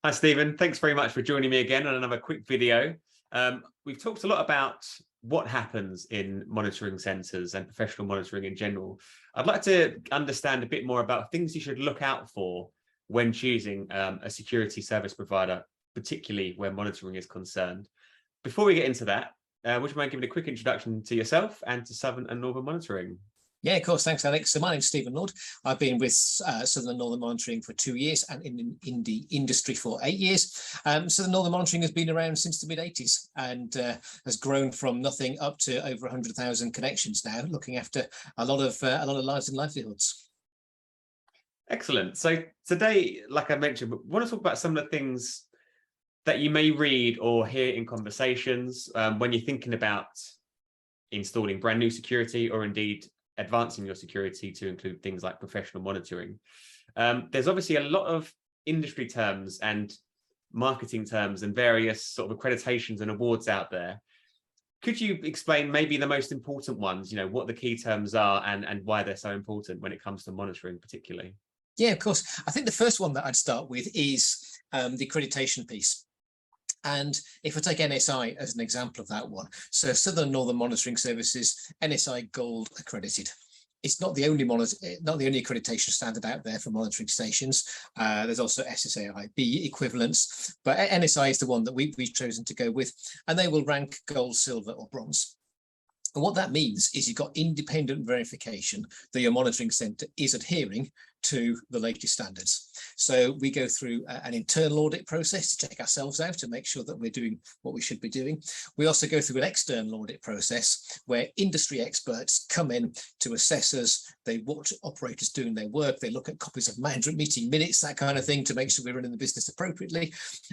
Hi, Stephen. Thanks very much for joining me again on another quick video. We've talked a lot about what happens in monitoring centres and professional monitoring in general. I'd like to understand a bit more about things you should look out for when choosing a security service provider, particularly where monitoring is concerned. Before we get into that, would you mind giving a quick introduction to yourself and to Southern and Northern Monitoring? Yeah, of course. Thanks, Alex. So my name's Stephen Lord. I've been with Southern and Northern Monitoring for 2 years and in the industry for 8 years. Southern Northern Monitoring has been around since the mid-80s and has grown from nothing up to over 100,000 connections now, looking after a lot of lives and livelihoods. Excellent. So today, like I mentioned, we want to talk about some of the things that you may read or hear in conversations when you're thinking about installing brand new security or indeed advancing your security to include things like professional monitoring. There's obviously a lot of industry terms and marketing terms and various sort of accreditations and awards out there. Could you explain maybe the most important ones, what the key terms are and why they're so important when it comes to monitoring particularly? Yeah, of course. I think the first one that I'd start with is the accreditation piece. And if I take NSI as an example of that one, so Southern Northern Monitoring Services, NSI Gold accredited. It's not the only accreditation standard out there for monitoring stations. There's also SSAIB equivalents, but NSI is the one that we've chosen to go with, and they will rank gold, silver, or bronze. And what that means is you've got independent verification that your monitoring centre is adhering to the latest standards. So we go through an internal audit process to check ourselves out to make sure that we're doing what we should be doing. We also go through an external audit process where industry experts come in to assess us. They watch operators doing their work. They look at copies of management meeting minutes, that kind of thing, to make sure we're running the business appropriately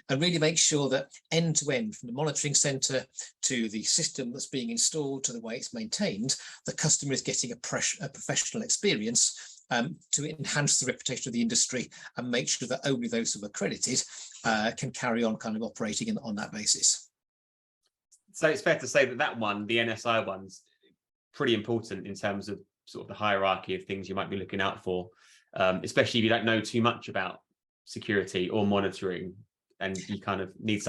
and really make sure that end to end, from the monitoring centre to the system that's being installed to the way it's maintained, the customer is getting a professional experience to enhance the reputation of the industry and make sure that only those who are accredited can carry on kind of operating on that basis. So it's fair to say that one, the NSI one's pretty important in terms of sort of the hierarchy of things you might be looking out for, especially if you don't know too much about security or monitoring and you kind of need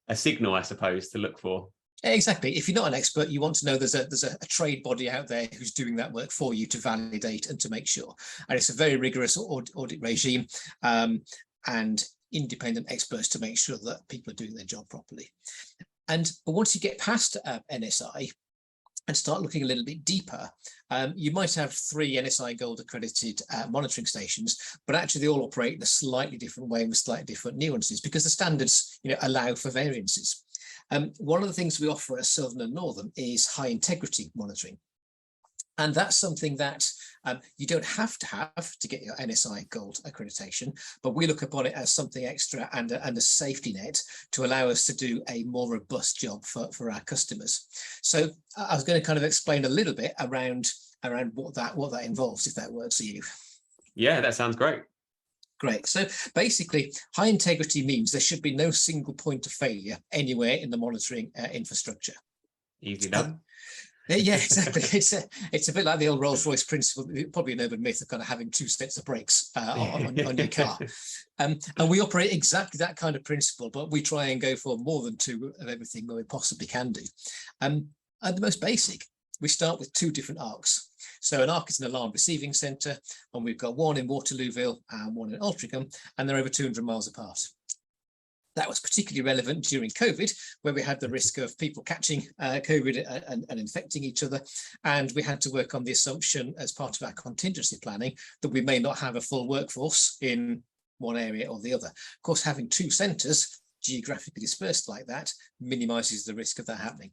a signal, I suppose, to look for. Exactly. If you're not an expert, you want to know there's a trade body out there who's doing that work for you to validate and to make sure. And it's a very rigorous audit regime and independent experts to make sure that people are doing their job properly. But once you get past NSI and start looking a little bit deeper, you might have 3 NSI Gold accredited monitoring stations, but actually they all operate in a slightly different way with slightly different nuances because the standards allow for variances. One of the things we offer at Southern and Northern is high integrity monitoring. And that's something that you don't have to get your NSI Gold accreditation, but we look upon it as something extra and a safety net to allow us to do a more robust job for our customers. So I was going to kind of explain a little bit around what that involves, if that works for you. Yeah, that sounds great. Great. So basically, high integrity means there should be no single point of failure anywhere in the monitoring infrastructure. Easy done. Yeah, exactly. It's a bit like the old Rolls-Royce principle, probably an urban myth of kind of having 2 sets of brakes on your car. And we operate exactly that kind of principle, but we try and go for more than 2 of everything that we possibly can do. At the most basic, we start with 2 different arcs. So an arc is an alarm receiving centre, and we've got one in Waterlooville and one in Altrincham, and they're over 200 miles apart. That was particularly relevant during COVID, where we had the risk of people catching COVID and infecting each other. And we had to work on the assumption as part of our contingency planning that we may not have a full workforce in one area or the other. Of course, having 2 centres geographically dispersed like that minimises the risk of that happening.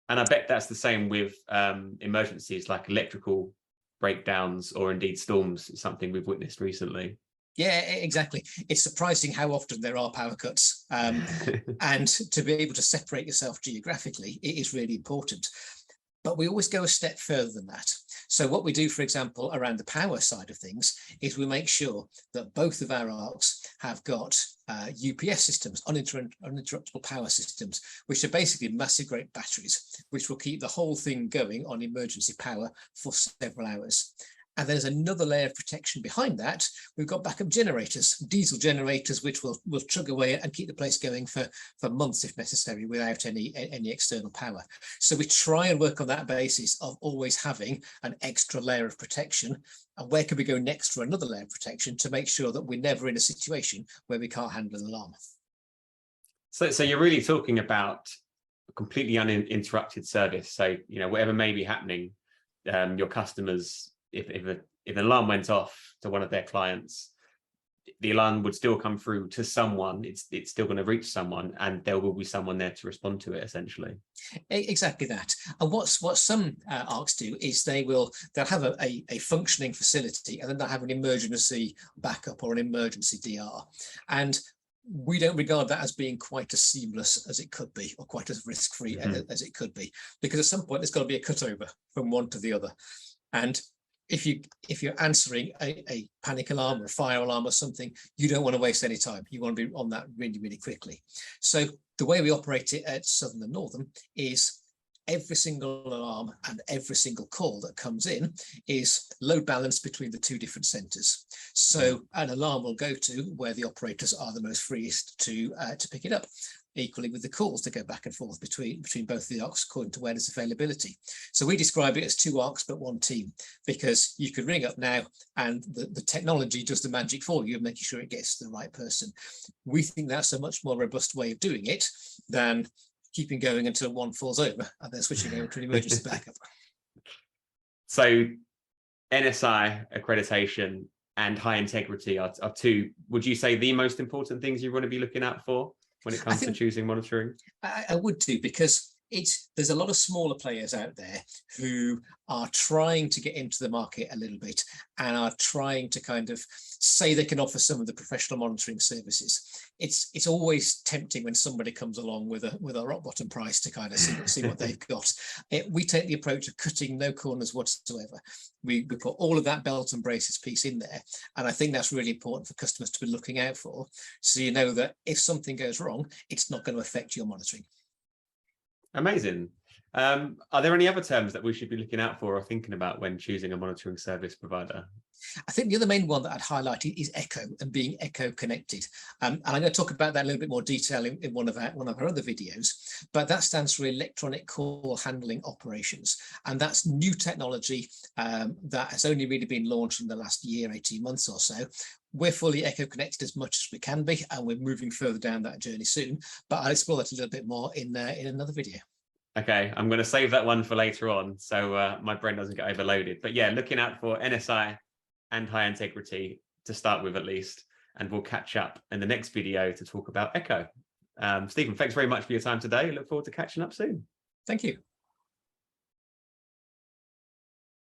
And I bet that's the same with emergencies like electrical breakdowns or indeed storms, something we've witnessed recently. Yeah, exactly. It's surprising how often there are power cuts. And to be able to separate yourself geographically, it is really important. But we always go a step further than that. So what we do, for example, around the power side of things, is we make sure that both of our arcs have got UPS systems, uninterruptible power systems, which are basically massive great batteries, which will keep the whole thing going on emergency power for several hours. And there's another layer of protection behind that. We've got backup generators, diesel generators, which will chug away and keep the place going for months if necessary without any external power. So we try and work on that basis of always having an extra layer of protection. And where can we go next for another layer of protection to make sure that we're never in a situation where we can't handle an alarm? So you're really talking about a completely uninterrupted service. So, whatever may be happening, your customers, if an alarm went off to one of their clients, the alarm would still come through to someone. It's still going to reach someone, and there will be someone there to respond to it, essentially. Exactly that. And what some ARCs do is they'll have a functioning facility, and then they'll have an emergency backup or an emergency DR. And we don't regard that as being quite as seamless as it could be, or quite as risk-free as it could be, because at some point there's got to be a cutover from one to the other. And if you're answering a panic alarm or a fire alarm or something, you don't want to waste any time. You want to be on that really, really quickly. So the way we operate it at Southern and Northern is every single alarm and every single call that comes in is load balanced between the two different centres. So an alarm will go to where the operators are the most freest to pick it up. Equally with the calls to go back and forth between both the ARCs according to where there's availability. So we describe it as 2 ARCs but 1 team, because you could ring up now and the technology does the magic for you, making sure it gets to the right person. We think that's a much more robust way of doing it than keeping going until one falls over and then switching over to an emergency backup. So NSI accreditation and high integrity are 2, would you say, the most important things you want to be looking out for when it comes to choosing monitoring? I would do, because there's a lot of smaller players out there who are trying to get into the market a little bit and are trying to kind of say they can offer some of the professional monitoring services. It's always tempting when somebody comes along with a rock bottom price to kind of see what they've got. We take the approach of cutting no corners whatsoever. We put all of that belt and braces piece in there, and I think that's really important for customers to be looking out for, so you know that if something goes wrong, it's not going to affect your monitoring. Amazing. Are there any other terms that we should be looking out for or thinking about when choosing a monitoring service provider? I think the other main one that I'd highlight is echo and being echo connected. And I'm going to talk about that in a little bit more detail in one of our other videos, but that stands for electronic call handling operations. And that's new technology that has only really been launched in the last year, 18 months or so. We're fully echo connected as much as we can be, and we're moving further down that journey soon, but I'll explore that a little bit more in another video. Okay, I'm going to save that one for later on, so my brain doesn't get overloaded. But yeah, looking out for NSI and high integrity to start with, at least, and we'll catch up in the next video to talk about echo. Stephen, thanks very much for your time today. Look forward to catching up soon. Thank you.